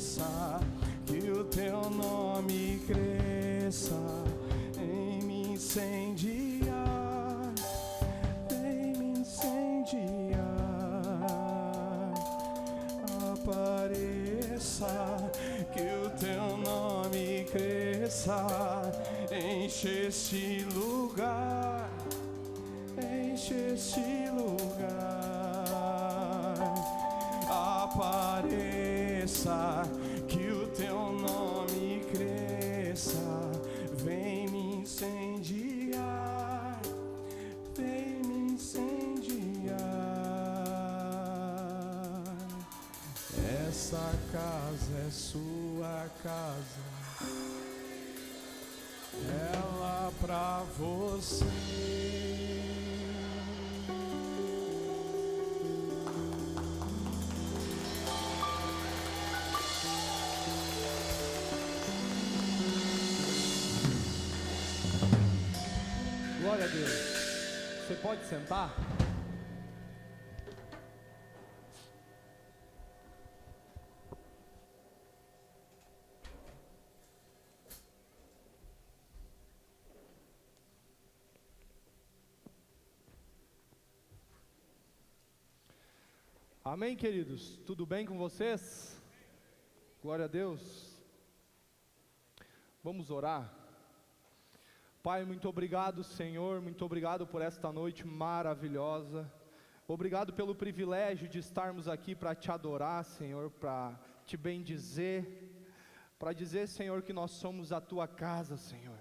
apareça, que o teu nome cresça em me incendiar, em me incendiar. Apareça, que o teu nome cresça, enche este lugar, enche este lugar. Apareça, que o teu nome cresça, vem me incendiar, vem me incendiar. Essa casa é sua casa, ela pra você. Glória a Deus. Você pode sentar? Amém, queridos? Tudo bem com vocês? Glória a Deus. Vamos orar. Pai, muito obrigado, Senhor, muito obrigado por esta noite maravilhosa. Obrigado pelo privilégio de estarmos aqui para te adorar, Senhor, para te bendizer, para dizer, Senhor, que nós somos a tua casa, Senhor.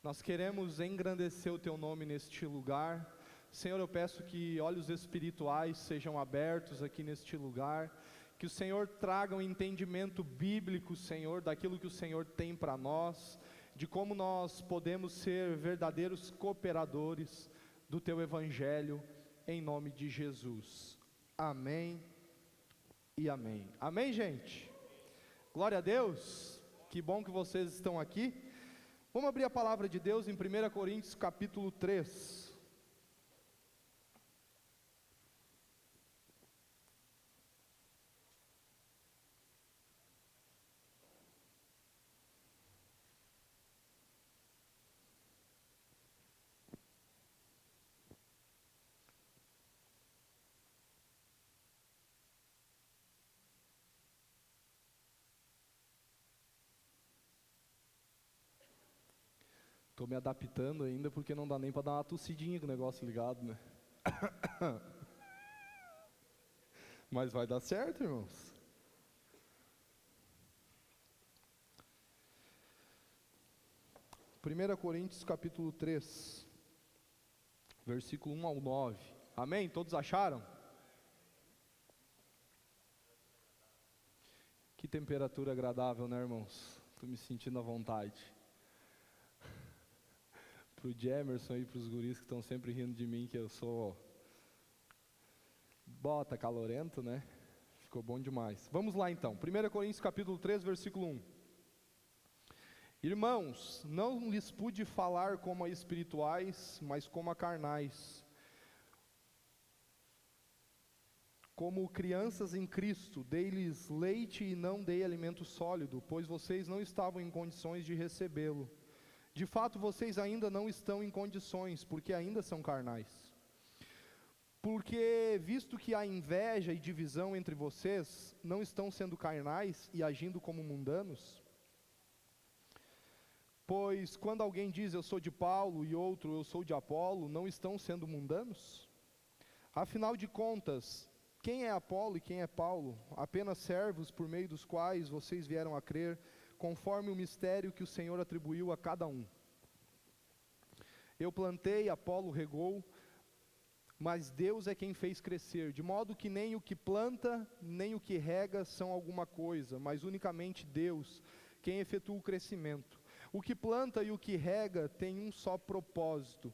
Nós queremos engrandecer o teu nome neste lugar. Senhor, eu peço que olhos espirituais sejam abertos aqui neste lugar, que o Senhor traga um entendimento bíblico, Senhor, daquilo que o Senhor tem para nós, de como nós podemos ser verdadeiros cooperadores do teu evangelho, em nome de Jesus. Amém e amém. Amém, gente? Glória a Deus. Que bom que vocês estão aqui. Vamos abrir a palavra de Deus em 1 Coríntios capítulo 3. Estou me adaptando ainda, porque não dá nem para dar uma tossidinha com o negócio ligado, né? Mas vai dar certo, irmãos. Primeira Coríntios capítulo 3, versículo 1 ao 9. Amém? Todos acharam? Que temperatura agradável, né, irmãos? Estou me sentindo à vontade. Pro Jemerson e pros guris que estão sempre rindo de mim, que eu sou bota calorento, né? Ficou bom demais. Vamos lá então, 1 Coríntios capítulo 3, versículo 1. Irmãos, não lhes pude falar como a espirituais, mas como a carnais, como crianças em Cristo. Dei-lhes leite e não dei alimento sólido, pois vocês não estavam em condições de recebê-lo. De fato, vocês ainda não estão em condições, porque ainda são carnais. Porque, visto que há inveja e divisão entre vocês, não estão sendo carnais e agindo como mundanos? Pois, quando alguém diz eu sou de Paulo e outro eu sou de Apolo, não estão sendo mundanos? Afinal de contas, quem é Apolo e quem é Paulo? Apenas servos por meio dos quais vocês vieram a crer, conforme o mistério que o Senhor atribuiu a cada um. Eu plantei, Apolo regou, mas Deus é quem fez crescer, de modo que nem o que planta, nem o que rega são alguma coisa, mas unicamente Deus, quem efetua o crescimento. O que planta e o que rega tem um só propósito,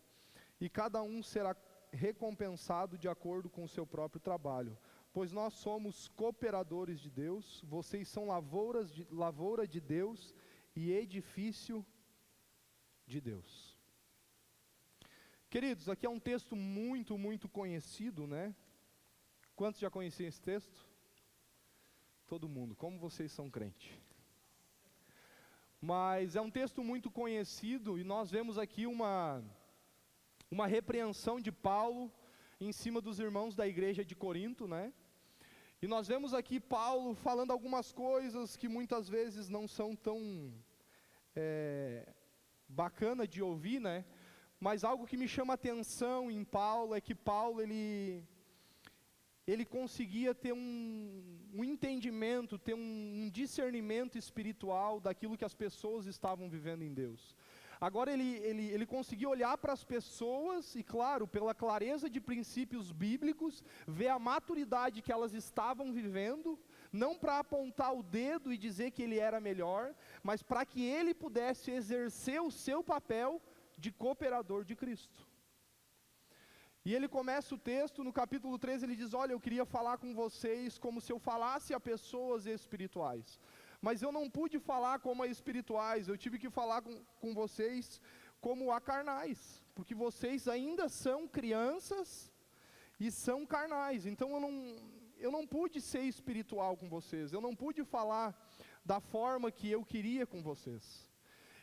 e cada um será recompensado de acordo com o seu próprio trabalho. Pois nós somos cooperadores de Deus, vocês são lavoura de Deus e edifício de Deus. Queridos, aqui é um texto muito conhecido, né? Quantos já conheciam esse texto? Todo mundo, como vocês são crente. Mas é um texto muito conhecido e nós vemos aqui uma repreensão de Paulo em cima dos irmãos da igreja de Corinto, né? E nós vemos aqui Paulo falando algumas coisas que muitas vezes não são tão bacana de ouvir, né? Mas algo que me chama a atenção em Paulo é que Paulo, ele conseguia ter um entendimento, ter um discernimento espiritual daquilo que as pessoas estavam vivendo em Deus. Agora ele conseguia olhar para as pessoas e, claro, pela clareza de princípios bíblicos, ver a maturidade que elas estavam vivendo, não para apontar o dedo e dizer que ele era melhor, mas para que ele pudesse exercer o seu papel de cooperador de Cristo. E ele começa o texto, no capítulo 13, ele diz: olha, eu queria falar com vocês como se eu falasse a pessoas espirituais, mas eu não pude falar como a espirituais, eu tive que falar com vocês como a carnais, porque vocês ainda são crianças e são carnais. Então eu não pude ser espiritual com vocês, eu não pude falar da forma que eu queria com vocês.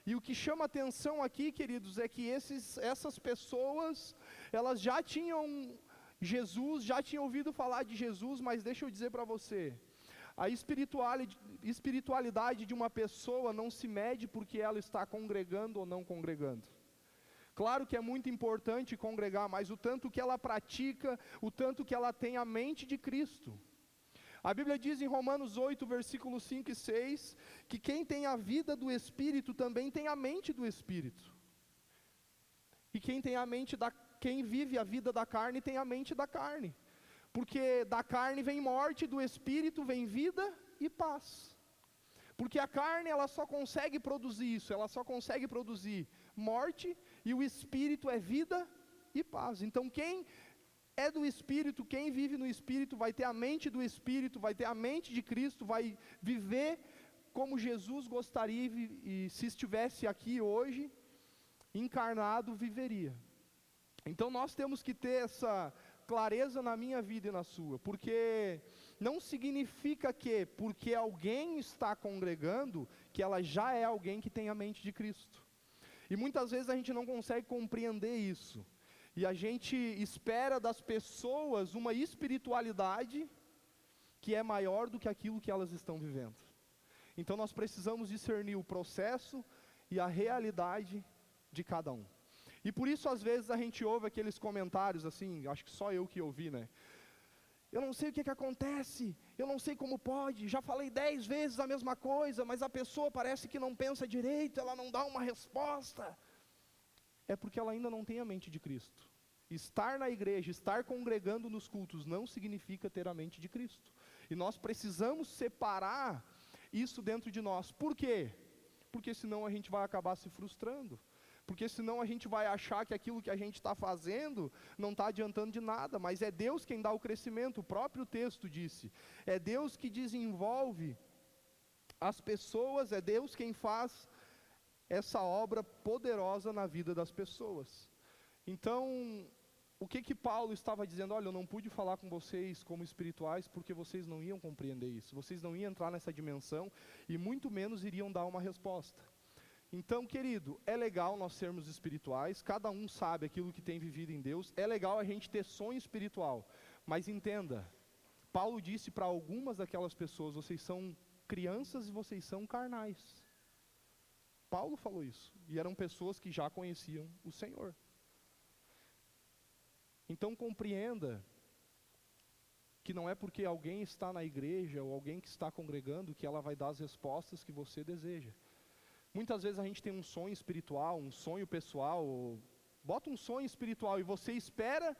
E o que chama atenção aqui, queridos, é que essas pessoas, elas já tinham Jesus, já tinham ouvido falar de Jesus, mas deixa eu dizer para você, a espiritualidade de uma pessoa não se mede porque ela está congregando ou não congregando. Claro que é muito importante congregar, mas o tanto que ela pratica, o tanto que ela tem a mente de Cristo. A Bíblia diz em Romanos 8, versículos 5 e 6, que quem tem a vida do Espírito também tem a mente do Espírito. E quem vive a vida da carne tem a mente da carne. Porque da carne vem morte, do Espírito vem vida e paz. Porque a carne, ela só consegue produzir isso, ela só consegue produzir morte, e o Espírito é vida e paz. Então quem é do Espírito, quem vive no Espírito, vai ter a mente do Espírito, vai ter a mente de Cristo, vai viver como Jesus gostaria e se estivesse aqui hoje, encarnado, viveria. Então nós temos que ter essa clareza na minha vida e na sua, porque não significa que, porque alguém está congregando, que ela já é alguém que tem a mente de Cristo. E muitas vezes a gente não consegue compreender isso. E a gente espera das pessoas uma espiritualidade que é maior do que aquilo que elas estão vivendo. Então nós precisamos discernir o processo e a realidade de cada um. E por isso às vezes a gente ouve aqueles comentários assim, acho que só eu que ouvi, né? Eu não sei o que acontece, eu não sei como pode, já falei 10 vezes a mesma coisa, mas a pessoa parece que não pensa direito, ela não dá uma resposta. É porque ela ainda não tem a mente de Cristo. Estar na igreja, estar congregando nos cultos não significa ter a mente de Cristo. E nós precisamos separar isso dentro de nós. Por quê? Porque senão a gente vai acabar se frustrando. Porque senão a gente vai achar que aquilo que a gente está fazendo não está adiantando de nada. Mas é Deus quem dá o crescimento, o próprio texto disse. É Deus que desenvolve as pessoas, é Deus quem faz essa obra poderosa na vida das pessoas. Então, o que Paulo estava dizendo? Olha, eu não pude falar com vocês como espirituais, porque vocês não iam compreender isso, vocês não iam entrar nessa dimensão, e muito menos iriam dar uma resposta. Então, querido, é legal nós sermos espirituais, cada um sabe aquilo que tem vivido em Deus, é legal a gente ter sonho espiritual, mas entenda, Paulo disse para algumas daquelas pessoas, vocês são crianças e vocês são carnais. Paulo falou isso, e eram pessoas que já conheciam o Senhor. Então compreenda que não é porque alguém está na igreja ou alguém que está congregando que ela vai dar as respostas que você deseja. Muitas vezes a gente tem um sonho espiritual, um sonho pessoal, bota um sonho espiritual e você espera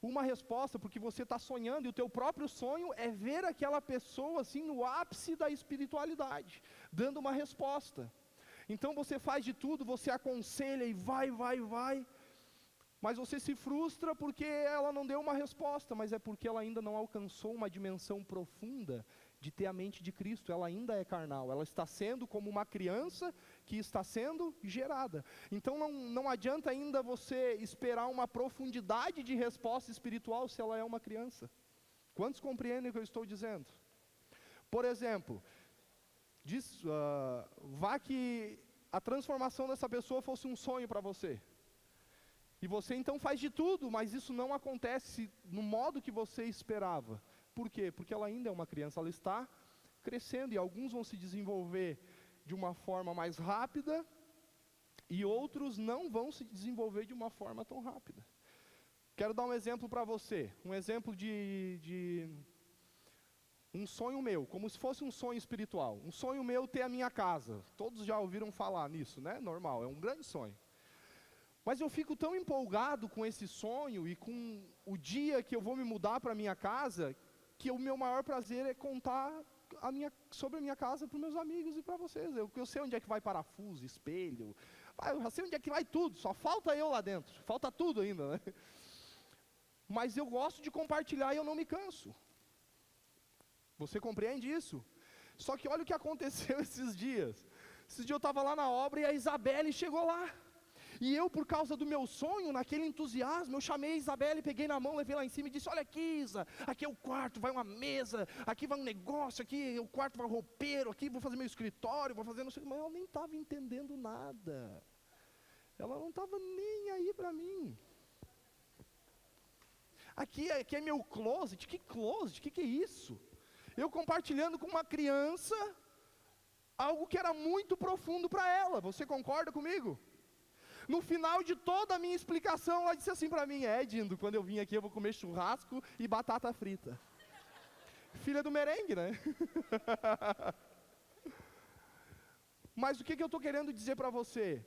uma resposta porque você está sonhando, e o teu próprio sonho é ver aquela pessoa assim no ápice da espiritualidade, dando uma resposta. Então você faz de tudo, você aconselha e vai, mas você se frustra porque ela não deu uma resposta, mas é porque ela ainda não alcançou uma dimensão profunda de ter a mente de Cristo, ela ainda é carnal, ela está sendo como uma criança que está sendo gerada. Então não adianta ainda você esperar uma profundidade de resposta espiritual se ela é uma criança. Quantos compreendem o que eu estou dizendo? Por exemplo, vá que a transformação dessa pessoa fosse um sonho para você. E você então faz de tudo, mas isso não acontece no modo que você esperava. Por quê? Porque ela ainda é uma criança, ela está crescendo, e alguns vão se desenvolver de uma forma mais rápida, e outros não vão se desenvolver de uma forma tão rápida. Quero dar um exemplo para você, um exemplo de um sonho meu, como se fosse um sonho espiritual. Um sonho meu ter a minha casa. Todos já ouviram falar nisso, né? Normal, é um grande sonho. Mas eu fico tão empolgado com esse sonho e com o dia que eu vou me mudar para a minha casa, que o meu maior prazer é contar sobre a minha casa para os meus amigos e para vocês. Eu sei onde é que vai parafuso, espelho, eu já sei onde é que vai tudo, só falta eu lá dentro, falta tudo ainda, né? Mas eu gosto de compartilhar e eu não me canso. Você compreende isso? Só que olha o que aconteceu esses dias. Esses dias eu estava lá na obra e a Isabelle chegou lá. E eu, por causa do meu sonho, naquele entusiasmo, eu chamei a Isabelle, peguei na mão, levei lá em cima e disse: olha aqui, Isa, aqui é o quarto, vai uma mesa, aqui vai um negócio, aqui o quarto vai um roupeiro, aqui vou fazer meu escritório, vou fazer não sei o que. Mas ela nem estava entendendo nada. Ela não estava nem aí para mim. Aqui é meu closet, que é isso? Eu compartilhando com uma criança, algo que era muito profundo para ela, você concorda comigo? No final de toda a minha explicação, ela disse assim para mim: Dindo, quando eu vim aqui eu vou comer churrasco e batata frita. Filha do merengue, né? Mas o que eu estou querendo dizer para você?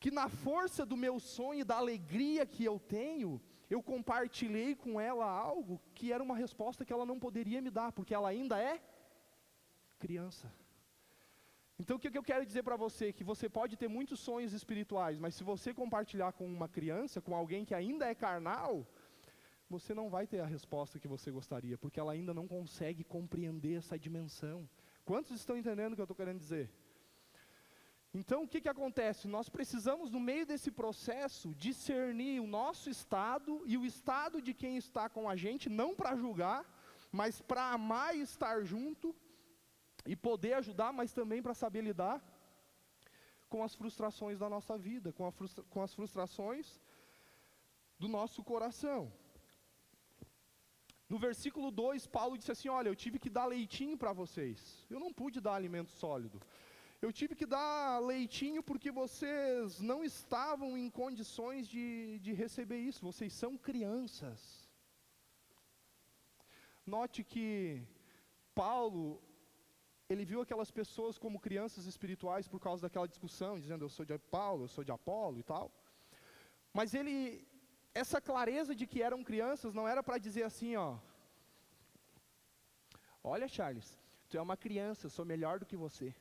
Que na força do meu sonho e da alegria que eu tenho, eu compartilhei com ela algo que era uma resposta que ela não poderia me dar, porque ela ainda é criança. Então o que eu quero dizer para você? Que você pode ter muitos sonhos espirituais, mas se você compartilhar com uma criança, com alguém que ainda é carnal, você não vai ter a resposta que você gostaria, porque ela ainda não consegue compreender essa dimensão. Quantos estão entendendo o que eu estou querendo dizer? Então o que acontece? Nós precisamos, no meio desse processo, discernir o nosso estado e o estado de quem está com a gente, não para julgar, mas para amar e estar junto, e poder ajudar, mas também para saber lidar com as frustrações da nossa vida, com as frustrações do nosso coração. No versículo 2, Paulo disse assim: olha, eu tive que dar leitinho para vocês, eu não pude dar alimento sólido. Eu tive que dar leitinho porque vocês não estavam em condições de receber isso, vocês são crianças. Note que Paulo, ele viu aquelas pessoas como crianças espirituais por causa daquela discussão, dizendo: eu sou de Paulo, eu sou de Apolo e tal. Mas essa clareza de que eram crianças não era para dizer assim, olha, Charles, tu é uma criança, eu sou melhor do que você.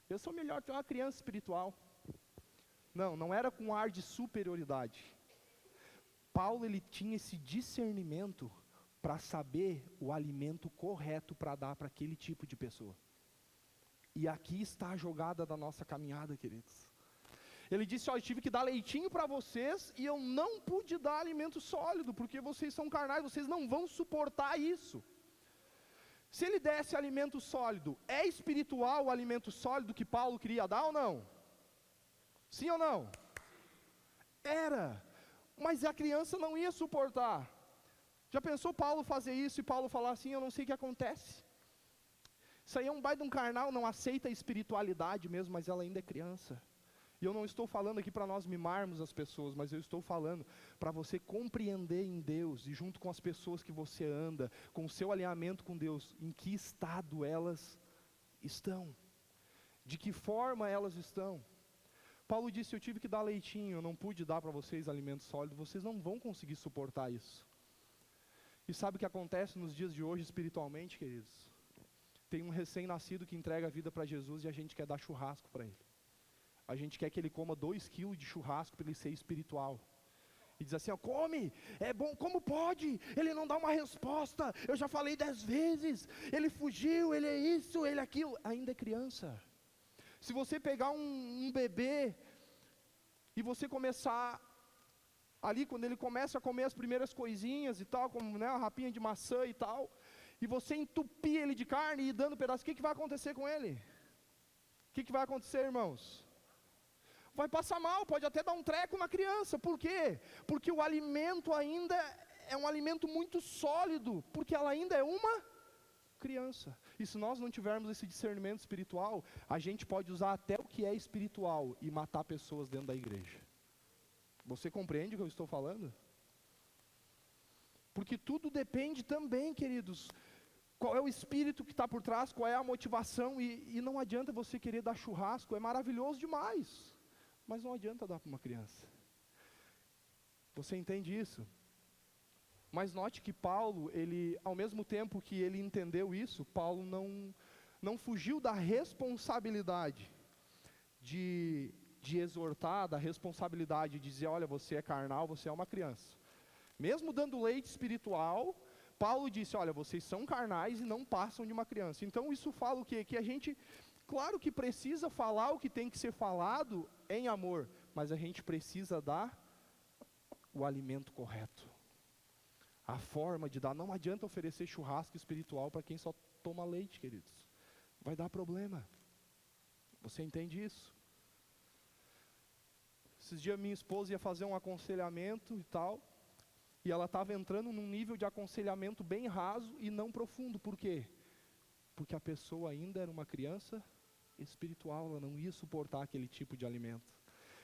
Eu sou melhor, tu é uma criança espiritual. Não era com ar de superioridade. Paulo, ele tinha esse discernimento para saber o alimento correto para dar para aquele tipo de pessoa. E aqui está a jogada da nossa caminhada, queridos. Ele disse: eu tive que dar leitinho para vocês, e eu não pude dar alimento sólido, porque vocês são carnais, vocês não vão suportar isso. Se ele desse alimento sólido, é espiritual o alimento sólido que Paulo queria dar ou não? Sim ou não? Era, mas a criança não ia suportar. Já pensou Paulo fazer isso e Paulo falar assim: eu não sei o que acontece? Isso aí é um baita de um carnal, não aceita a espiritualidade mesmo, mas ela ainda é criança. E eu não estou falando aqui para nós mimarmos as pessoas, mas eu estou falando para você compreender em Deus, e junto com as pessoas que você anda, com o seu alinhamento com Deus, em que estado elas estão, de que forma elas estão. Paulo disse: eu tive que dar leitinho, eu não pude dar para vocês alimento sólido, vocês não vão conseguir suportar isso. E sabe o que acontece nos dias de hoje espiritualmente, queridos? Tem um recém-nascido que entrega a vida para Jesus e a gente quer dar churrasco para ele. A gente quer que ele coma 2 quilos de churrasco para ele ser espiritual. E diz assim: come, é bom, como pode? Ele não dá uma resposta, eu já falei 10 vezes, ele fugiu, ele é isso, ele é aquilo. Ainda é criança. Se você pegar um bebê e você começar ali, quando ele começa a comer as primeiras coisinhas e tal, como a rapinha de maçã e tal, e você entupir ele de carne e ir dando pedaços, o que vai acontecer com ele? O que vai acontecer, irmãos? Vai passar mal, pode até dar um treco na criança. Por quê? Porque o alimento ainda é um alimento muito sólido, porque ela ainda é uma criança. E se nós não tivermos esse discernimento espiritual, a gente pode usar até o que é espiritual e matar pessoas dentro da igreja. Você compreende o que eu estou falando? Porque tudo depende também, queridos, qual é o espírito que está por trás, qual é a motivação, e não adianta você querer dar churrasco, é maravilhoso demais, mas não adianta dar para uma criança. Você entende isso? Mas note que Paulo, ele, ao mesmo tempo que ele entendeu isso, Paulo não fugiu da responsabilidade de exortar, da responsabilidade de dizer, olha, você é carnal, você é uma criança. Mesmo dando leite espiritual, Paulo disse, olha, vocês são carnais e não passam de uma criança. Então isso fala o quê? Que a gente, claro que precisa falar o que tem que ser falado em amor, mas a gente precisa dar o alimento correto. A forma de dar, não adianta oferecer churrasco espiritual para quem só toma leite, queridos. Vai dar problema. Você entende isso? Esses dias minha esposa ia fazer um aconselhamento e tal, e ela estava entrando num nível de aconselhamento bem raso e não profundo. Por quê? Porque a pessoa ainda era uma criança espiritual, ela não ia suportar aquele tipo de alimento.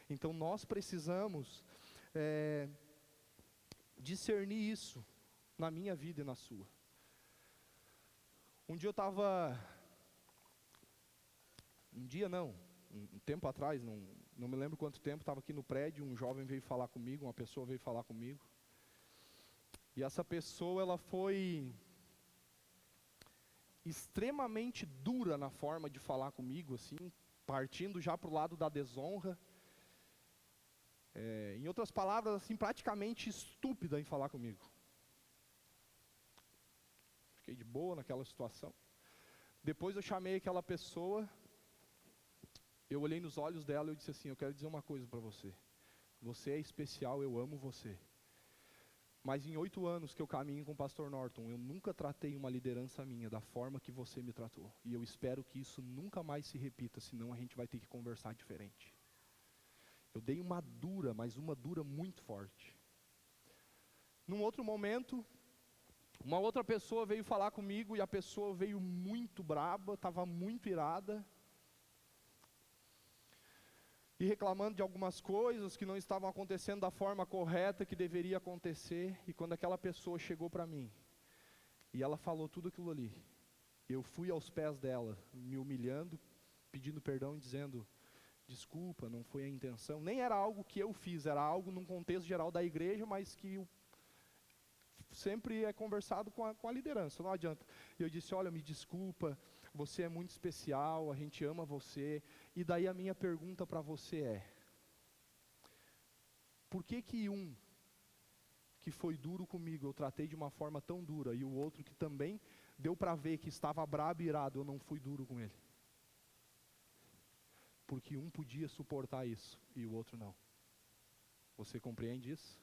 Então nós precisamos discernir isso na minha vida e na sua. Um tempo atrás, não me lembro quanto tempo, estava aqui no prédio, um jovem veio falar comigo, uma pessoa veio falar comigo, e essa pessoa, ela foi extremamente dura na forma de falar comigo, assim, partindo já para o lado da desonra, em outras palavras, assim, praticamente estúpida em falar comigo. Fiquei de boa naquela situação. Depois eu chamei aquela pessoa, eu olhei nos olhos dela e eu disse assim, eu quero dizer uma coisa para você. Você é especial, eu amo você. Mas em 8 anos que eu caminho com o pastor Norton, eu nunca tratei uma liderança minha da forma que você me tratou. E eu espero que isso nunca mais se repita, senão a gente vai ter que conversar diferente. Eu dei uma dura, mas uma dura muito forte. Num outro momento, uma outra pessoa veio falar comigo e a pessoa veio muito braba, estava muito irada. E reclamando de algumas coisas que não estavam acontecendo da forma correta que deveria acontecer. E quando aquela pessoa chegou para mim, e ela falou tudo aquilo ali, eu fui aos pés dela, me humilhando, pedindo perdão e dizendo, desculpa, não foi a intenção. Nem era algo que eu fiz, era algo num contexto geral da igreja, mas que sempre é conversado com a liderança, não adianta. E eu disse, olha, me desculpa, você é muito especial, a gente ama você. E daí a minha pergunta para você é, por que um que foi duro comigo, eu tratei de uma forma tão dura, e o outro que também deu para ver que estava brabo e irado, eu não fui duro com ele? Porque um podia suportar isso, e o outro não. Você compreende isso?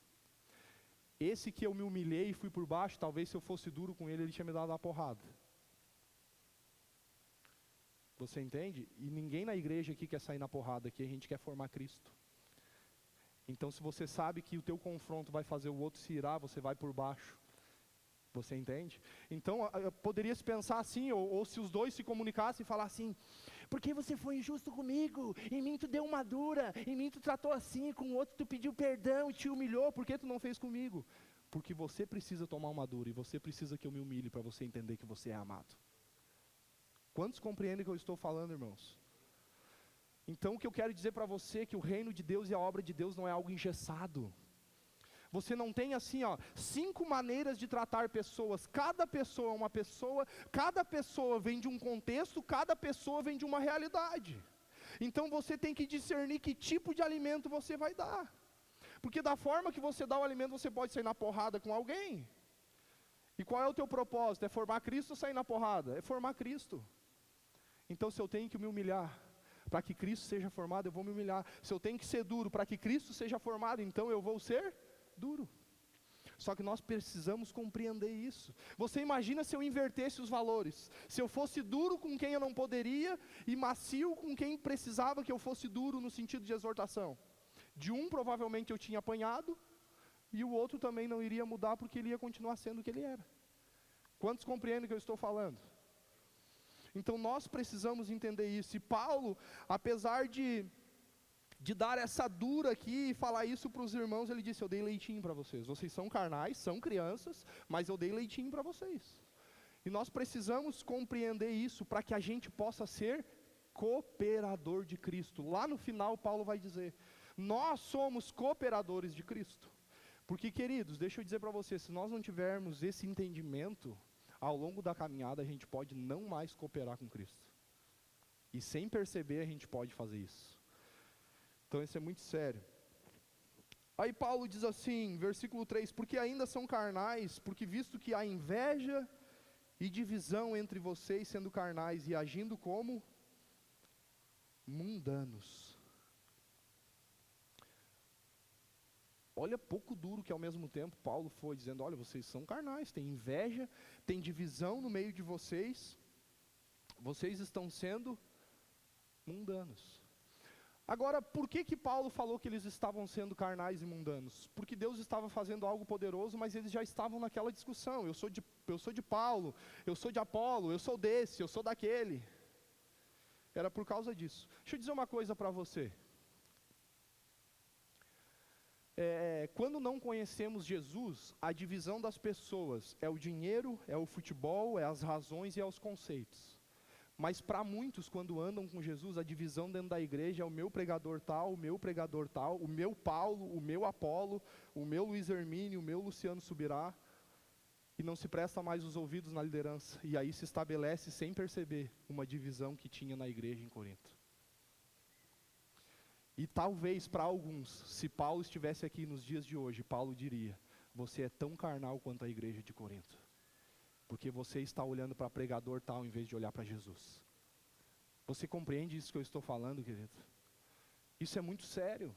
Esse que eu me humilhei e fui por baixo, talvez se eu fosse duro com ele, ele tinha me dado uma porrada. Você entende? E ninguém na igreja aqui quer sair na porrada, aqui a gente quer formar Cristo. Então se você sabe que o teu confronto vai fazer o outro se irar, você vai por baixo. Você entende? Então poderia se pensar assim, ou se os dois se comunicassem e falar assim, porque você foi injusto comigo, em mim tu deu uma dura, em mim tu tratou assim, com o outro tu pediu perdão e te humilhou, por que tu não fez comigo? Porque você precisa tomar uma dura, e você precisa que eu me humilhe para você entender que você é amado. Quantos compreendem o que eu estou falando, irmãos? Então o que eu quero dizer para você é que o reino de Deus e a obra de Deus não é algo engessado. Você não tem assim, 5 maneiras de tratar pessoas, cada pessoa é uma pessoa, cada pessoa vem de um contexto, cada pessoa vem de uma realidade. Então você tem que discernir que tipo de alimento você vai dar. Porque da forma que você dá o alimento, você pode sair na porrada com alguém. E qual é o teu propósito? É formar Cristo ou sair na porrada? É formar Cristo. Então se eu tenho que me humilhar para que Cristo seja formado, eu vou me humilhar. Se eu tenho que ser duro para que Cristo seja formado, então eu vou ser duro. Só que nós precisamos compreender isso. Você imagina se eu invertesse os valores? Se eu fosse duro com quem eu não poderia e macio com quem precisava que eu fosse duro no sentido de exortação. De um provavelmente eu tinha apanhado e o outro também não iria mudar porque ele ia continuar sendo o que ele era. Quantos compreendem o que eu estou falando? Então nós precisamos entender isso. E Paulo, apesar de dar essa dura aqui e falar isso para os irmãos, ele disse: eu dei leitinho para vocês. Vocês são carnais, são crianças, mas eu dei leitinho para vocês. E nós precisamos compreender isso para que a gente possa ser cooperador de Cristo. Lá no final Paulo vai dizer: nós somos cooperadores de Cristo. Porque, queridos, deixa eu dizer para vocês, se nós não tivermos esse entendimento, ao longo da caminhada a gente pode não mais cooperar com Cristo. E sem perceber a gente pode fazer isso. Então isso é muito sério. Aí Paulo diz assim, versículo 3, porque ainda são carnais, porque visto que há inveja e divisão entre vocês, sendo carnais e agindo como mundanos. Olha pouco duro que ao mesmo tempo Paulo foi dizendo: olha, vocês são carnais, tem inveja, tem divisão no meio de vocês, vocês estão sendo mundanos. Agora, por que Paulo falou que eles estavam sendo carnais e mundanos? Porque Deus estava fazendo algo poderoso, mas eles já estavam naquela discussão: eu sou de Paulo, eu sou de Apolo, eu sou desse, eu sou daquele. Era por causa disso. Deixa eu dizer uma coisa para você. Quando não conhecemos Jesus, a divisão das pessoas é o dinheiro, é o futebol, é as razões e é os conceitos. Mas para muitos, quando andam com Jesus, a divisão dentro da igreja é o meu pregador tal, o meu pregador tal, o meu Paulo, o meu Apolo, o meu Luiz Hermínio, o meu Luciano Subirá, e não se presta mais os ouvidos na liderança. E aí se estabelece, sem perceber, uma divisão que tinha na igreja em Corinto. E talvez para alguns, se Paulo estivesse aqui nos dias de hoje, Paulo diria: você é tão carnal quanto a igreja de Corinto, porque você está olhando para pregador tal em vez de olhar para Jesus. Você compreende isso que eu estou falando, querido? Isso é muito sério.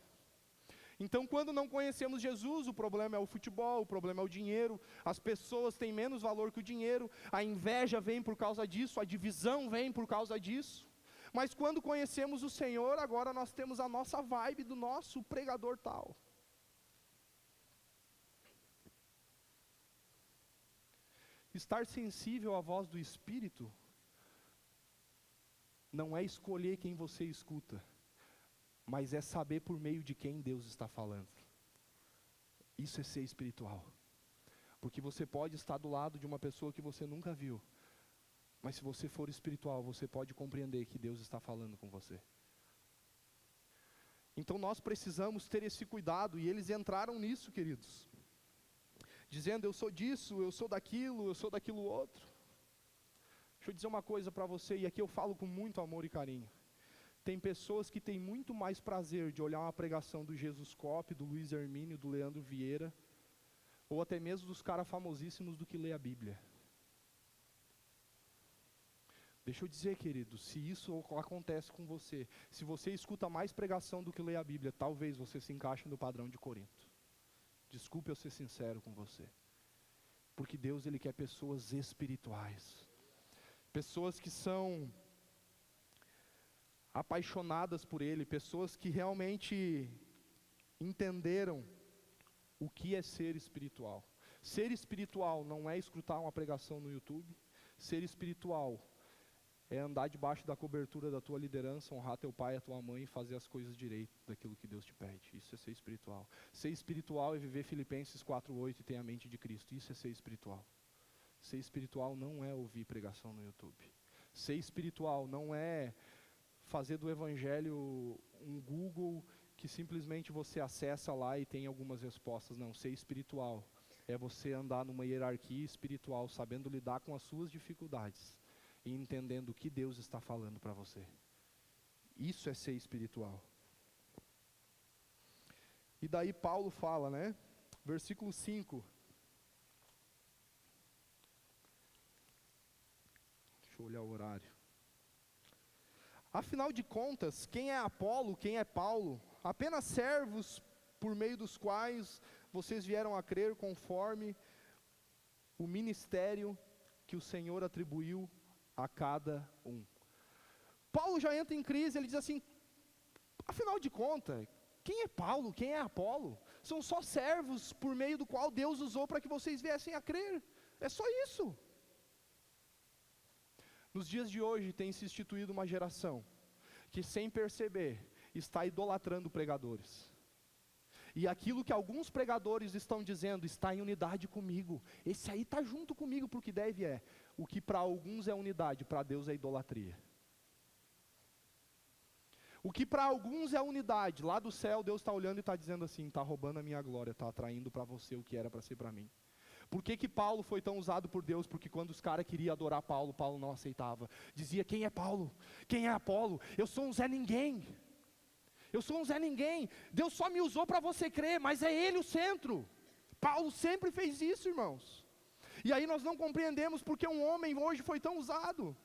Então, quando não conhecemos Jesus, o problema é o futebol, o problema é o dinheiro, as pessoas têm menos valor que o dinheiro, a inveja vem por causa disso, a divisão vem por causa disso. Mas quando conhecemos o Senhor, agora nós temos a nossa vibe do nosso pregador tal. Estar sensível à voz do Espírito não é escolher quem você escuta, mas é saber por meio de quem Deus está falando. Isso é ser espiritual. Porque você pode estar do lado de uma pessoa que você nunca viu, mas se você for espiritual, você pode compreender que Deus está falando com você. Então nós precisamos ter esse cuidado, e eles entraram nisso, queridos. Dizendo: eu sou disso, eu sou daquilo outro. Deixa eu dizer uma coisa para você, e aqui eu falo com muito amor e carinho. Tem pessoas que têm muito mais prazer de olhar uma pregação do Jesus Cop, do Luiz Hermínio, do Leandro Vieira, ou até mesmo dos caras famosíssimos, do que ler a Bíblia. Deixa eu dizer, querido, se isso acontece com você, se você escuta mais pregação do que lê a Bíblia, talvez você se encaixe no padrão de Corinto. Desculpe eu ser sincero com você. Porque Deus, Ele quer pessoas espirituais. Pessoas que são apaixonadas por Ele, pessoas que realmente entenderam o que é ser espiritual. Ser espiritual não é escutar uma pregação no YouTube. Ser espiritual é andar debaixo da cobertura da tua liderança, honrar teu pai e a tua mãe e fazer as coisas direito daquilo que Deus te pede. Isso é ser espiritual. Ser espiritual é viver Filipenses 4:8 e ter a mente de Cristo. Isso é ser espiritual. Ser espiritual não é ouvir pregação no YouTube. Ser espiritual não é fazer do evangelho um Google que simplesmente você acessa lá e tem algumas respostas. Não, ser espiritual é você andar numa hierarquia espiritual, sabendo lidar com as suas dificuldades e entendendo o que Deus está falando para você. Isso é ser espiritual. E daí Paulo fala, né? Versículo 5. Deixa eu olhar o horário. Afinal de contas, quem é Apolo, quem é Paulo? Apenas servos por meio dos quais vocês vieram a crer conforme o ministério que o Senhor atribuiu a cada um. Paulo já entra em crise, ele diz assim, afinal de contas, quem é Paulo, quem é Apolo? São só servos por meio do qual Deus usou para que vocês viessem a crer, é só isso. Nos dias de hoje tem se instituído uma geração que, sem perceber, está idolatrando pregadores. E aquilo que alguns pregadores estão dizendo está em unidade comigo. Esse aí está junto comigo, porque deve é. O que para alguns é unidade, para Deus é idolatria. O que para alguns é unidade, lá do céu Deus está olhando e está dizendo assim, está roubando a minha glória, está atraindo para você o que era para ser para mim. Por que Paulo foi tão usado por Deus? Porque quando os caras queriam adorar Paulo, Paulo não aceitava. Dizia, quem é Paulo? Quem é Apolo? Eu sou um Zé Ninguém. Eu sou um Zé Ninguém. Deus só me usou para você crer, mas é Ele o centro. Paulo sempre fez isso, irmãos. E aí nós não compreendemos porque um homem hoje foi tão usado.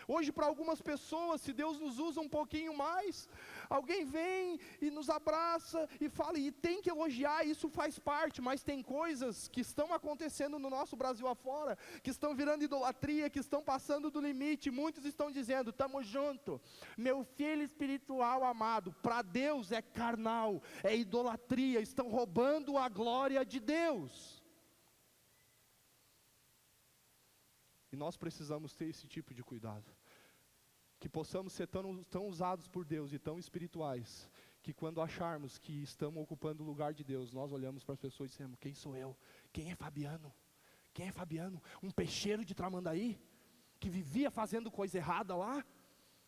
Hoje para algumas pessoas, se Deus nos usa um pouquinho mais, alguém vem e nos abraça e fala, e tem que elogiar, isso faz parte, mas tem coisas que estão acontecendo no nosso Brasil afora, que estão virando idolatria, que estão passando do limite. Muitos estão dizendo, estamos junto, meu filho espiritual amado, para Deus é carnal, é idolatria, estão roubando a glória de Deus. E nós precisamos ter esse tipo de cuidado. Que possamos ser tão usados por Deus e tão espirituais, que quando acharmos que estamos ocupando o lugar de Deus, nós olhamos para as pessoas e dizemos, quem sou eu? Quem é Fabiano? Quem é Fabiano? Um peixeiro de Tramandaí? Que vivia fazendo coisa errada lá?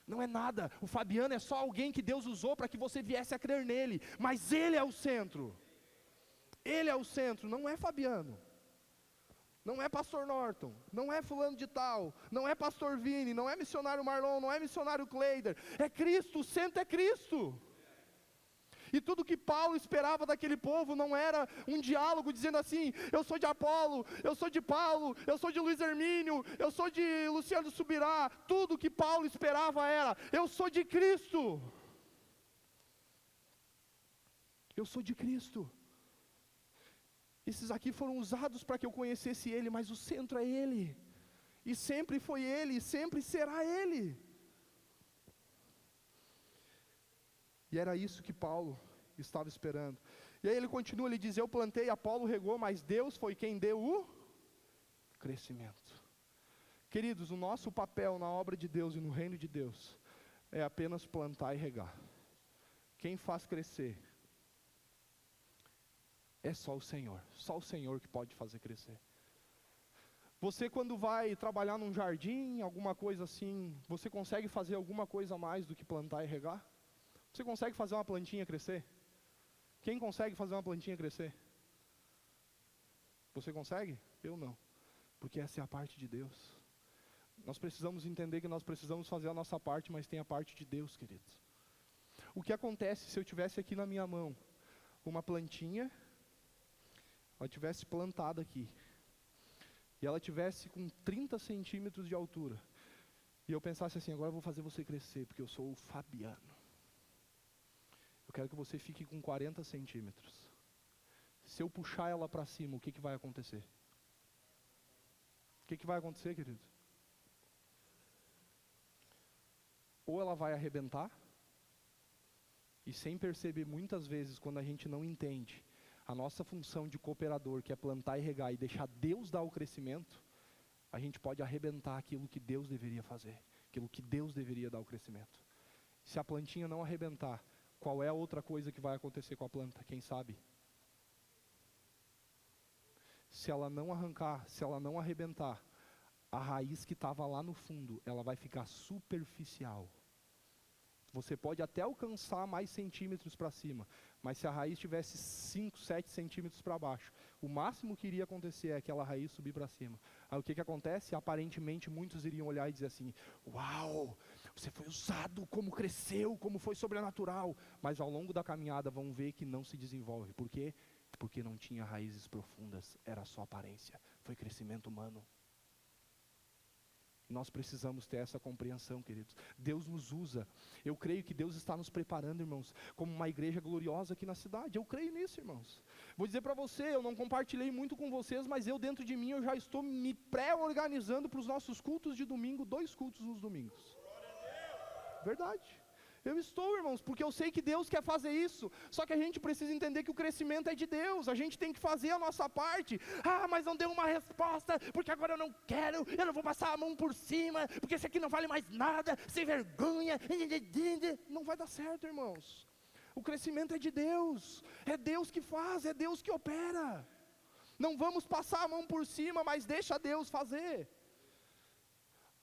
Não é nada, o Fabiano é só alguém que Deus usou para que você viesse a crer nele, mas ele é o centro. Ele é o centro, não é Fabiano. Não é pastor Norton, não é fulano de tal, não é pastor Vini, não é missionário Marlon, não é missionário Kleider, é Cristo, o centro é Cristo. E tudo que Paulo esperava daquele povo não era um diálogo dizendo assim, eu sou de Apolo, eu sou de Paulo, eu sou de Luiz Hermínio, eu sou de Luciano Subirá. Tudo que Paulo esperava era, eu sou de Cristo. Eu sou de Cristo. Esses aqui foram usados para que eu conhecesse Ele, mas o centro é Ele. E sempre foi Ele, e sempre será Ele. E era isso que Paulo estava esperando. E aí ele continua, ele diz, eu plantei, Apolo regou, mas Deus foi quem deu o crescimento. Queridos, o nosso papel na obra de Deus e no reino de Deus é apenas plantar e regar. Quem faz crescer é só o Senhor que pode fazer crescer. Você quando vai trabalhar num jardim, alguma coisa assim, você consegue fazer alguma coisa a mais do que plantar e regar? Você consegue fazer uma plantinha crescer? Quem consegue fazer uma plantinha crescer? Você consegue? Eu não, porque essa é a parte de Deus. Nós precisamos entender que nós precisamos fazer a nossa parte, mas tem a parte de Deus, queridos. O que acontece se eu tivesse aqui na minha mão uma plantinha, ela tivesse plantada aqui, e ela tivesse com 30 centímetros de altura, e eu pensasse assim, agora eu vou fazer você crescer, porque eu sou o Fabiano. Eu quero que você fique com 40 centímetros. Se eu puxar ela para cima, o que vai acontecer? O que vai acontecer, querido? Ou ela vai arrebentar, e sem perceber muitas vezes, quando a gente não entende a nossa função de cooperador, que é plantar e regar e deixar Deus dar o crescimento, a gente pode arrebentar aquilo que Deus deveria fazer, aquilo que Deus deveria dar o crescimento. Se a plantinha não arrebentar, qual é a outra coisa que vai acontecer com a planta? Quem sabe? Se ela não arrancar, se ela não arrebentar, a raiz que estava lá no fundo, ela vai ficar superficial. Você pode até alcançar mais centímetros para cima, mas se a raiz tivesse 5, 7 centímetros para baixo, o máximo que iria acontecer é aquela raiz subir para cima. Aí o que acontece? Aparentemente muitos iriam olhar e dizer assim, uau, você foi usado, como cresceu, como foi sobrenatural. Mas ao longo da caminhada vão ver que não se desenvolve. Por quê? Porque não tinha raízes profundas, era só aparência, foi crescimento humano. Nós precisamos ter essa compreensão, queridos. Deus nos usa. Eu creio que Deus está nos preparando, irmãos, como uma igreja gloriosa aqui na cidade. Eu creio nisso, irmãos. Vou dizer para você, eu não compartilhei muito com vocês, mas eu dentro de mim, eu já estou me pré-organizando para os nossos cultos de domingo, 2 cultos nos domingos. Verdade. Eu estou, irmãos, porque eu sei que Deus quer fazer isso. Só que a gente precisa entender que o crescimento é de Deus. A gente tem que fazer a nossa parte. Ah, mas não deu uma resposta, porque agora eu não vou passar a mão por cima, porque esse aqui não vale mais nada, sem vergonha. Não vai dar certo, irmãos. O crescimento é de Deus. É Deus que faz, é Deus que opera. Não vamos passar a mão por cima, mas deixa Deus fazer.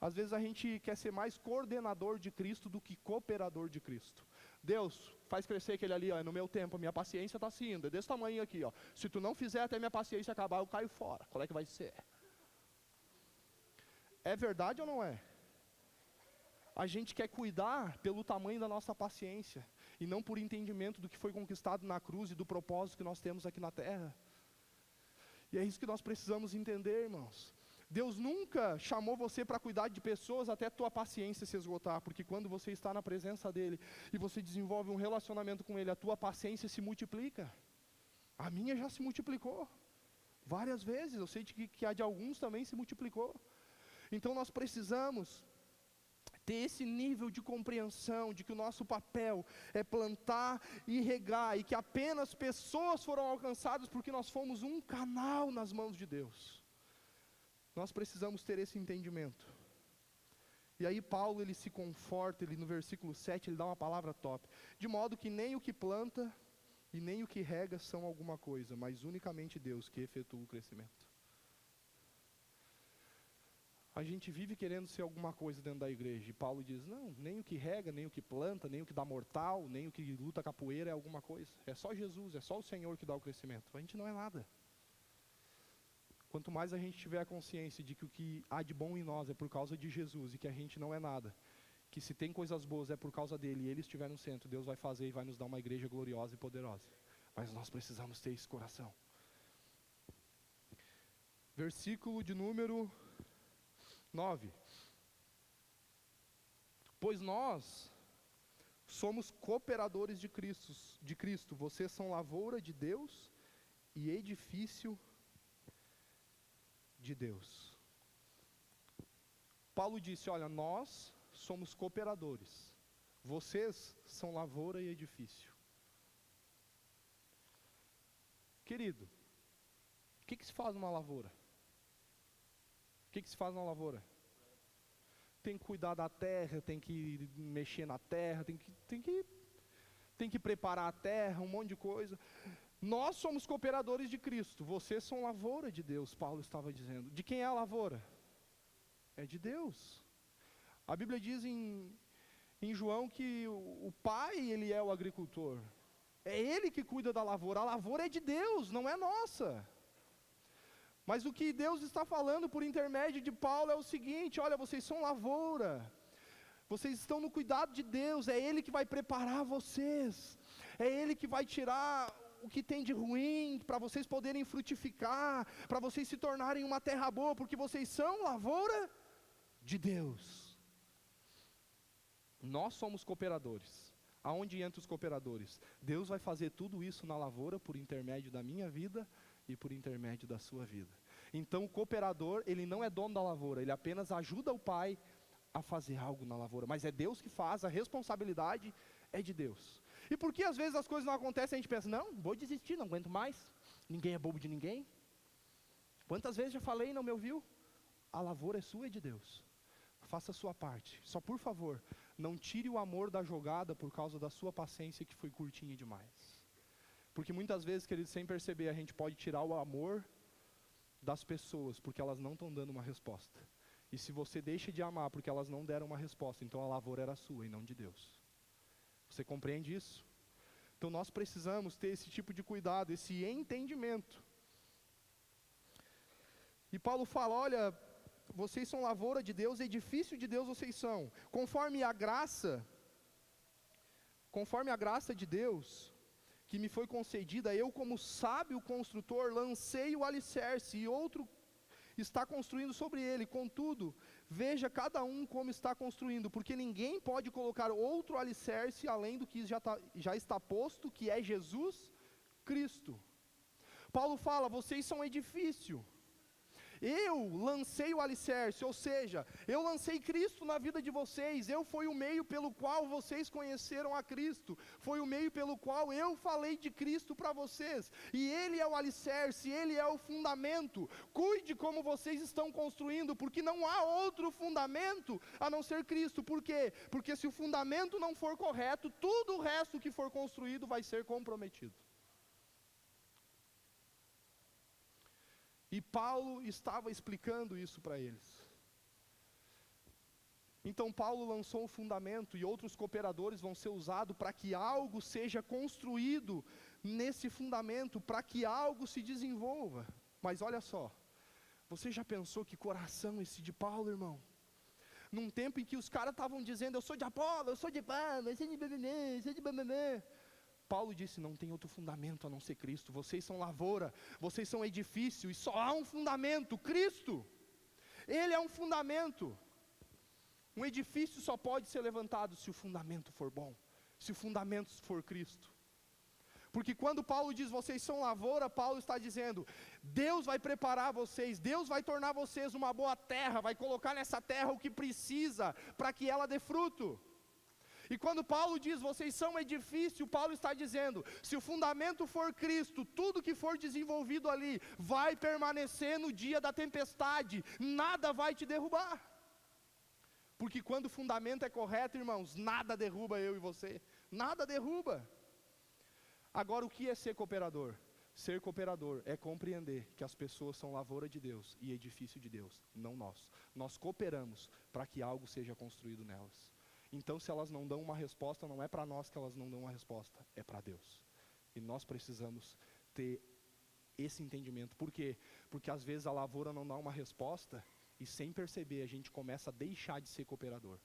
Às vezes a gente quer ser mais coordenador de Cristo do que cooperador de Cristo. Deus, faz crescer aquele ali, ó, no meu tempo, a minha paciência está assim, é desse tamanho aqui, ó. Se tu não fizer até minha paciência acabar, eu caio fora. Qual é que vai ser? É verdade ou não é? A gente quer cuidar pelo tamanho da nossa paciência, e não por entendimento do que foi conquistado na cruz e do propósito que nós temos aqui na terra. E é isso que nós precisamos entender, irmãos. Deus nunca chamou você para cuidar de pessoas até a tua paciência se esgotar, porque quando você está na presença dEle, e você desenvolve um relacionamento com Ele, a tua paciência se multiplica. A minha já se multiplicou, várias vezes, eu sei que a de alguns também se multiplicou. Então nós precisamos ter esse nível de compreensão, de que o nosso papel é plantar e regar, e que apenas pessoas foram alcançadas porque nós fomos um canal nas mãos de Deus. Nós precisamos ter esse entendimento. E aí Paulo, ele se conforta, ele no versículo 7, ele dá uma palavra top. De modo que nem o que planta e nem o que rega são alguma coisa, mas unicamente Deus que efetua o crescimento. A gente vive querendo ser alguma coisa dentro da igreja, e Paulo diz, não, nem o que rega, nem o que planta, nem o que dá mortal, nem o que luta capoeira é alguma coisa. É só Jesus, é só o Senhor que dá o crescimento. A gente não é nada. Quanto mais a gente tiver a consciência de que o que há de bom em nós é por causa de Jesus e que a gente não é nada, que se tem coisas boas é por causa dele e ele estiver no centro, Deus vai fazer e vai nos dar uma igreja gloriosa e poderosa. Mas nós precisamos ter esse coração. Versículo de número 9. Pois nós somos cooperadores de Cristo, vocês são lavoura de Deus e edifício de Deus. Paulo disse, olha, nós somos cooperadores, vocês são lavoura e edifício. Querido, o que se faz numa lavoura? O que se faz numa lavoura? Tem que cuidar da terra, tem que mexer na terra, tem que preparar a terra, um monte de coisa. Nós somos cooperadores de Cristo, vocês são lavoura de Deus, Paulo estava dizendo. De quem é a lavoura? É de Deus. A Bíblia diz em João que o pai, ele é o agricultor. É ele que cuida da lavoura, a lavoura é de Deus, não é nossa. Mas o que Deus está falando por intermédio de Paulo é o seguinte, olha, vocês são lavoura, vocês estão no cuidado de Deus, é Ele que vai preparar vocês, é Ele que vai tirar o que tem de ruim, para vocês poderem frutificar, para vocês se tornarem uma terra boa, porque vocês são lavoura de Deus. Nós somos cooperadores. Aonde entram os cooperadores? Deus vai fazer tudo isso na lavoura, por intermédio da minha vida e por intermédio da sua vida. Então o cooperador, ele não é dono da lavoura, ele apenas ajuda o pai a fazer algo na lavoura, mas é Deus que faz, a responsabilidade é de Deus. E por que às vezes as coisas não acontecem, a gente pensa, não, vou desistir, não aguento mais, ninguém é bobo de ninguém. Quantas vezes já falei e não me ouviu? A lavoura é sua e de Deus. Faça a sua parte, só por favor, não tire o amor da jogada por causa da sua paciência que foi curtinha demais. Porque muitas vezes, queridos, sem perceber, a gente pode tirar o amor das pessoas, porque elas não estão dando uma resposta. E se você deixa de amar porque elas não deram uma resposta, então a lavoura era sua e não de Deus. Você compreende isso? Então nós precisamos ter esse tipo de cuidado, esse entendimento. E Paulo fala, olha, vocês são lavoura de Deus, edifício de Deus vocês são. Conforme a graça de Deus que me foi concedida, eu como sábio construtor lancei o alicerce está construindo sobre ele. Contudo, veja cada um como está construindo, porque ninguém pode colocar outro alicerce além do que já está posto, que é Jesus Cristo. Paulo fala: vocês são edifício. Eu lancei o alicerce, ou seja, eu lancei Cristo na vida de vocês. Eu fui o meio pelo qual vocês conheceram a Cristo. Foi o meio pelo qual eu falei de Cristo para vocês. E Ele é o alicerce, Ele é o fundamento. Cuide como vocês estão construindo, porque não há outro fundamento a não ser Cristo. Por quê? Porque se o fundamento não for correto, tudo o resto que for construído vai ser comprometido. E Paulo estava explicando isso para eles. Então Paulo lançou um fundamento e outros cooperadores vão ser usados para que algo seja construído nesse fundamento, para que algo se desenvolva. Mas olha só, você já pensou que coração esse de Paulo, irmão? Num tempo em que os caras estavam dizendo: eu sou de Apolo, eu sou de Paulo, eu sou de Bebené, eu sou de Bamamã. Paulo disse: não tem outro fundamento a não ser Cristo. Vocês são lavoura, vocês são edifício, e só há um fundamento, Cristo. Ele é um fundamento. Um edifício só pode ser levantado se o fundamento for bom, se o fundamento for Cristo. Porque quando Paulo diz: vocês são lavoura, Paulo está dizendo: Deus vai preparar vocês, Deus vai tornar vocês uma boa terra, vai colocar nessa terra o que precisa para que ela dê fruto. E quando Paulo diz: vocês são edifício, Paulo está dizendo: se o fundamento for Cristo, tudo que for desenvolvido ali vai permanecer no dia da tempestade, nada vai te derrubar. Porque quando o fundamento é correto, irmãos, nada derruba eu e você, nada derruba. Agora, o que é ser cooperador? Ser cooperador é compreender que as pessoas são lavoura de Deus e edifício de Deus, não nós. Nós cooperamos para que algo seja construído nelas. Então, se elas não dão uma resposta, não é para nós que elas não dão uma resposta, é para Deus. E nós precisamos ter esse entendimento. Por quê? Porque às vezes a lavoura não dá uma resposta e, sem perceber, a gente começa a deixar de ser cooperador.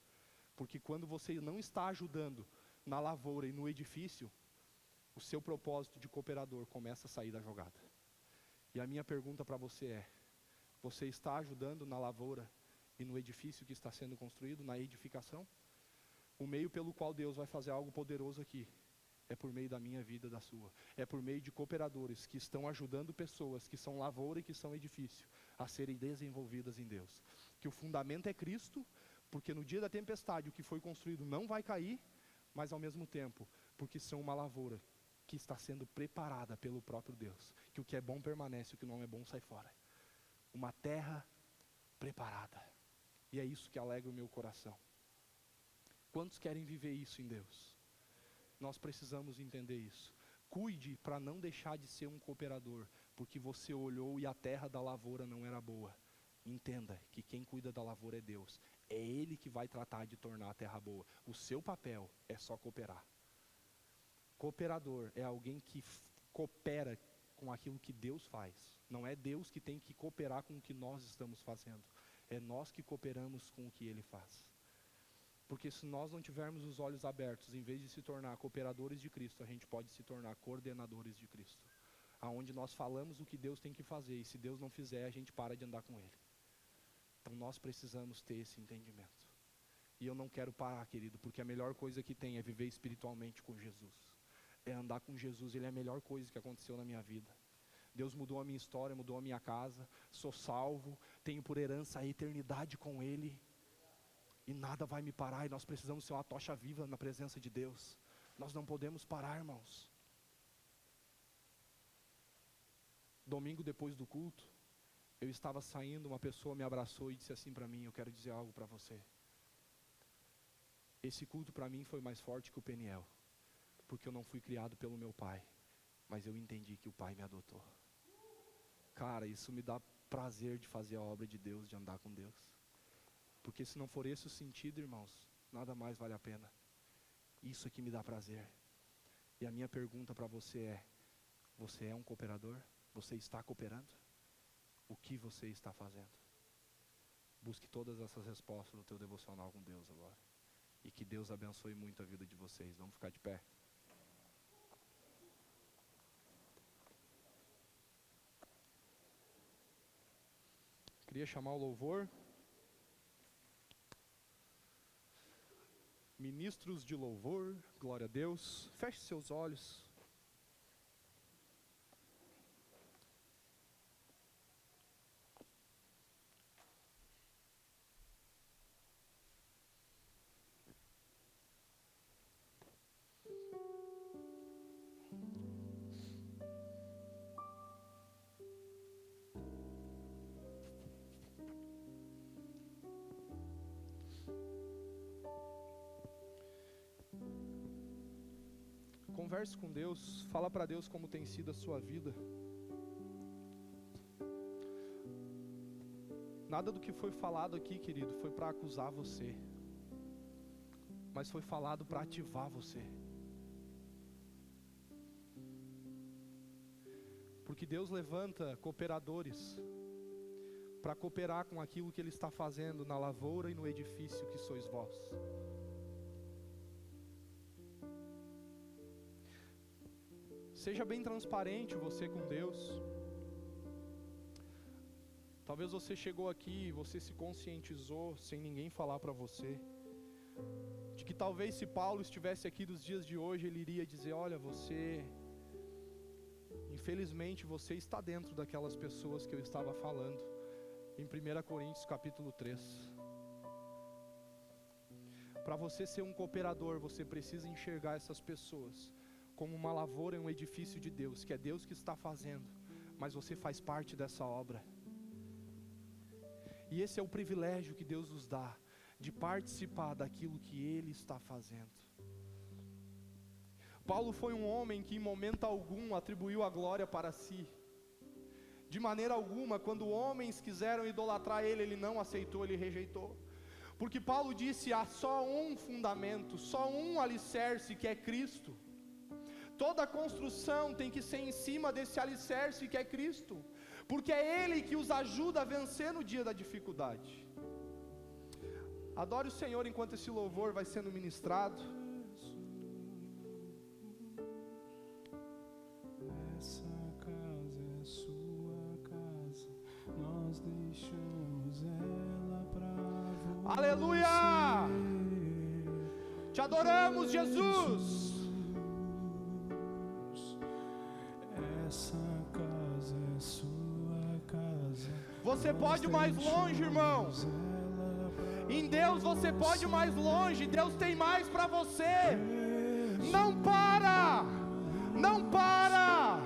Porque quando você não está ajudando na lavoura e no edifício, o seu propósito de cooperador começa a sair da jogada. E a minha pergunta para você é: você está ajudando na lavoura e no edifício que está sendo construído, na edificação? O meio pelo qual Deus vai fazer algo poderoso aqui é por meio da minha vida e da sua. É por meio de cooperadores que estão ajudando pessoas que são lavoura e que são edifício a serem desenvolvidas em Deus. Que o fundamento é Cristo, porque no dia da tempestade o que foi construído não vai cair, mas ao mesmo tempo, porque são uma lavoura que está sendo preparada pelo próprio Deus. Que o que é bom permanece, o que não é bom sai fora. Uma terra preparada. E é isso que alegra o meu coração. Quantos querem viver isso em Deus? Nós precisamos entender isso. Cuide para não deixar de ser um cooperador, porque você olhou e a terra da lavoura não era boa. Entenda que quem cuida da lavoura é Deus. É Ele que vai tratar de tornar a terra boa. O seu papel é só cooperar. Cooperador é alguém que coopera com aquilo que Deus faz. Não é Deus que tem que cooperar com o que nós estamos fazendo. É nós que cooperamos com o que Ele faz. Porque se nós não tivermos os olhos abertos, em vez de se tornar cooperadores de Cristo, a gente pode se tornar coordenadores de Cristo. Aonde nós falamos o que Deus tem que fazer, e se Deus não fizer, a gente para de andar com Ele. Então nós precisamos ter esse entendimento. E eu não quero parar, querido, porque a melhor coisa que tem é viver espiritualmente com Jesus. É andar com Jesus, Ele é a melhor coisa que aconteceu na minha vida. Deus mudou a minha história, mudou a minha casa, sou salvo, tenho por herança a eternidade com Ele. E nada vai me parar, e nós precisamos ser uma tocha viva na presença de Deus. Nós não podemos parar, irmãos. Domingo depois do culto, eu estava saindo, uma pessoa me abraçou e disse assim para mim: eu quero dizer algo para você. Esse culto para mim foi mais forte que o Peniel, porque eu não fui criado pelo meu pai, mas eu entendi que o pai me adotou. Cara, isso me dá prazer de fazer a obra de Deus, de andar com Deus. Porque se não for esse o sentido, irmãos, nada mais vale a pena. Isso aqui me dá prazer. E a minha pergunta para você é: você é um cooperador? Você está cooperando? O que você está fazendo? Busque todas essas respostas no teu devocional com Deus agora. E que Deus abençoe muito a vida de vocês. Vamos ficar de pé. Queria chamar o louvor. Ministros de louvor, glória a Deus. Feche seus olhos. Converse com Deus, fala para Deus como tem sido a sua vida. Nada do que foi falado aqui, querido, foi para acusar você, mas foi falado para ativar você. Porque Deus levanta cooperadores para cooperar com aquilo que Ele está fazendo na lavoura e no edifício que sois vós. Seja bem transparente você com Deus. Talvez você chegou aqui e você se conscientizou sem ninguém falar para você, de que talvez se Paulo estivesse aqui nos dias de hoje, ele iria dizer: olha, infelizmente você está dentro daquelas pessoas que eu estava falando, em 1 Coríntios capítulo 3. Para você ser um cooperador, você precisa enxergar essas pessoas como uma lavoura em um edifício de Deus, que é Deus que está fazendo, mas você faz parte dessa obra. E esse é o privilégio que Deus nos dá, de participar daquilo que Ele está fazendo. Paulo foi um homem que em momento algum atribuiu a glória para si. De maneira alguma, quando homens quiseram idolatrar ele, ele não aceitou, ele rejeitou. Porque Paulo disse: há só um fundamento, só um alicerce, que é Cristo. Toda a construção tem que ser em cima desse alicerce que é Cristo, porque é Ele que os ajuda a vencer no dia da dificuldade. Adore o Senhor enquanto esse louvor vai sendo ministrado. Essa casa é sua casa, nós deixamos ela pra você. Aleluia! Te adoramos, Jesus! Essa casa é sua casa. Você pode ir mais longe, irmão. Em Deus você pode ir mais longe. Deus tem mais para você. Não para! Não para!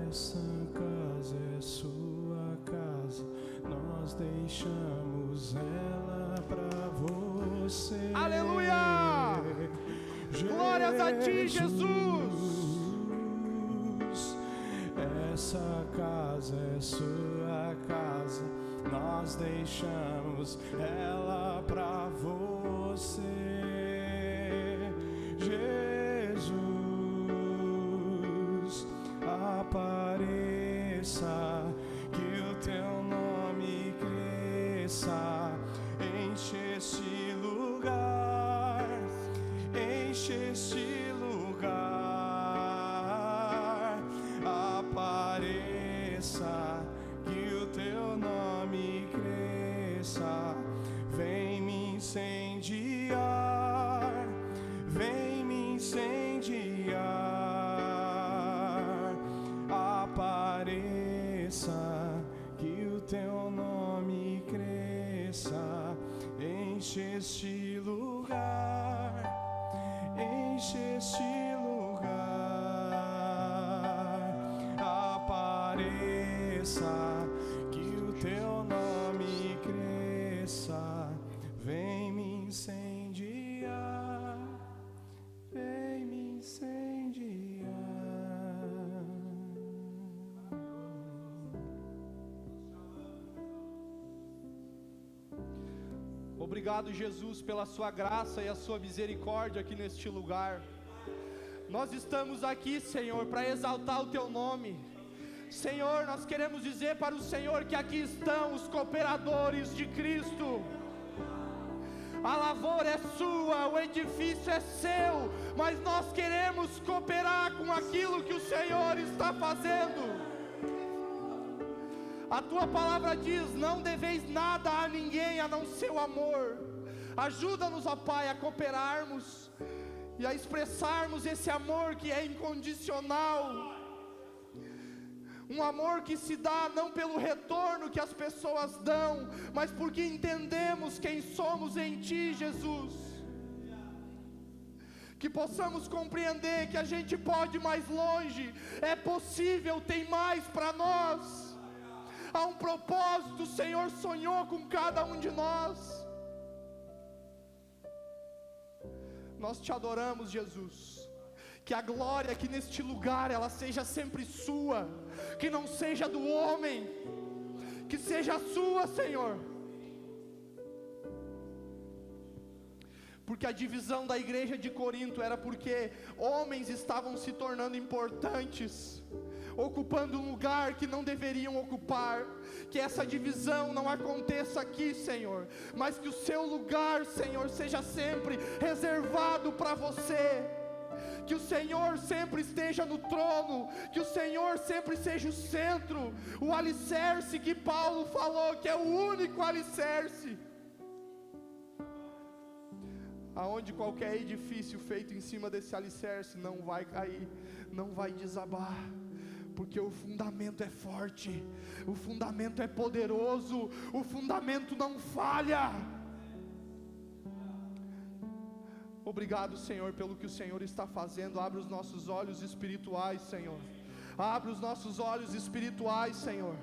Essa casa é sua casa, nós deixamos ela pra você. Aleluia! Glórias a ti, Jesus! Essa casa é sua casa, nós deixamos ela pra você. Jesus, apareça, que o teu nome cresça, enche este lugar, enche este lugar. Apareça, que o teu nome cresça, vem me incendiar, vem me incendiar. Apareça, que o teu nome cresça, enche este lugar, enche este lugar. Apareça, que o teu nome cresça, vem me incendiar, vem me incendiar. Obrigado, Jesus, pela sua graça e a sua misericórdia aqui neste lugar. Nós estamos aqui, Senhor, para exaltar o teu nome. Senhor, nós queremos dizer para o Senhor que aqui estão os cooperadores de Cristo. A lavoura é sua, o edifício é seu, mas nós queremos cooperar com aquilo que o Senhor está fazendo. A tua palavra diz: não deveis nada a ninguém a não ser o amor. Ajuda-nos, ó Pai, a cooperarmos e a expressarmos esse amor que é incondicional. Um amor que se dá não pelo retorno que as pessoas dão, mas porque entendemos quem somos em Ti, Jesus. Que possamos compreender que a gente pode ir mais longe, é possível, tem mais para nós. Há um propósito, o Senhor sonhou com cada um de nós. Nós Te adoramos, Jesus. Que a glória aqui neste lugar, ela seja sempre sua, que não seja do homem, que seja sua, Senhor. Porque a divisão da igreja de Corinto era porque homens estavam se tornando importantes, ocupando um lugar que não deveriam ocupar. Que essa divisão não aconteça aqui, Senhor, mas que o seu lugar, Senhor, seja sempre reservado para você. Que o Senhor sempre esteja no trono, que o Senhor sempre seja o centro, o alicerce que Paulo falou, que é o único alicerce. Aonde qualquer edifício feito em cima desse alicerce não vai cair, não vai desabar, porque o fundamento é forte, o fundamento é poderoso, o fundamento não falha. Obrigado, Senhor, pelo que o Senhor está fazendo. Abre os nossos olhos espirituais, Senhor. Abre os nossos olhos espirituais, Senhor.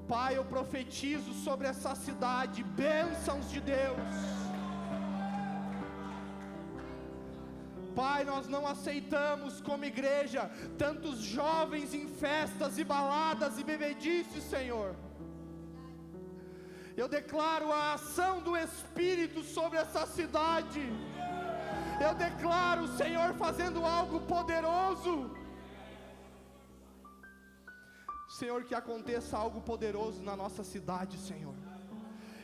Pai, eu profetizo sobre essa cidade bênçãos de Deus. Pai, nós não aceitamos como igreja tantos jovens em festas e baladas e bebedices, Senhor. Eu declaro a ação do Espírito sobre essa cidade. Eu declaro o Senhor fazendo algo poderoso. Senhor, que aconteça algo poderoso na nossa cidade, Senhor.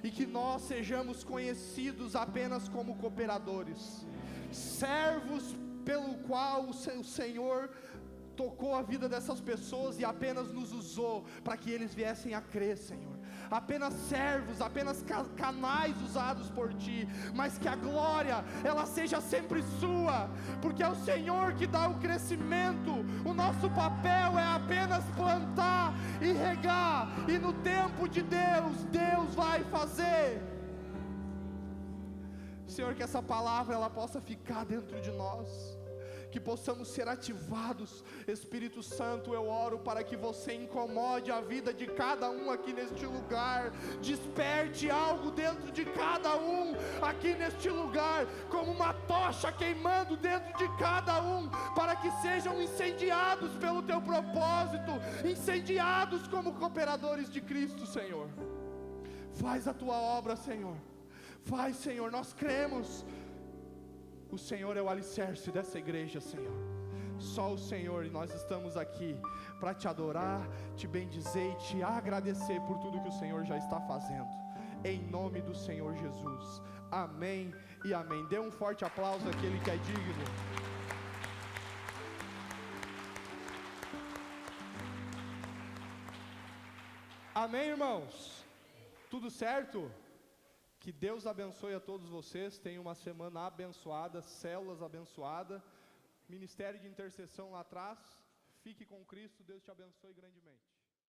E que nós sejamos conhecidos apenas como cooperadores, servos pelo qual o Senhor tocou a vida dessas pessoas e apenas nos usou para que eles viessem a crer, Senhor. Apenas servos, apenas canais usados por Ti, mas que a glória, ela seja sempre Sua, porque é o Senhor que dá o crescimento. O nosso papel é apenas plantar e regar, e no tempo de Deus, Deus vai fazer. Senhor, que essa palavra ela possa ficar dentro de nós, que possamos ser ativados. Espírito Santo, eu oro para que você incomode a vida de cada um aqui neste lugar, desperte algo dentro de cada um aqui neste lugar, como uma tocha queimando dentro de cada um, para que sejam incendiados pelo Teu propósito, incendiados como cooperadores de Cristo, Senhor. Faz a Tua obra, Senhor. Faz, Senhor, nós cremos. O Senhor é o alicerce dessa igreja, Senhor. Só o Senhor, e nós estamos aqui para Te adorar, Te bendizer e Te agradecer por tudo que o Senhor já está fazendo. Em nome do Senhor Jesus. Amém e amém. Dê um forte aplauso àquele que é digno. Amém, irmãos? Tudo certo? Que Deus abençoe a todos vocês. Tenham uma semana abençoada, células abençoadas, ministério de intercessão lá atrás. Fique com Cristo, Deus te abençoe grandemente.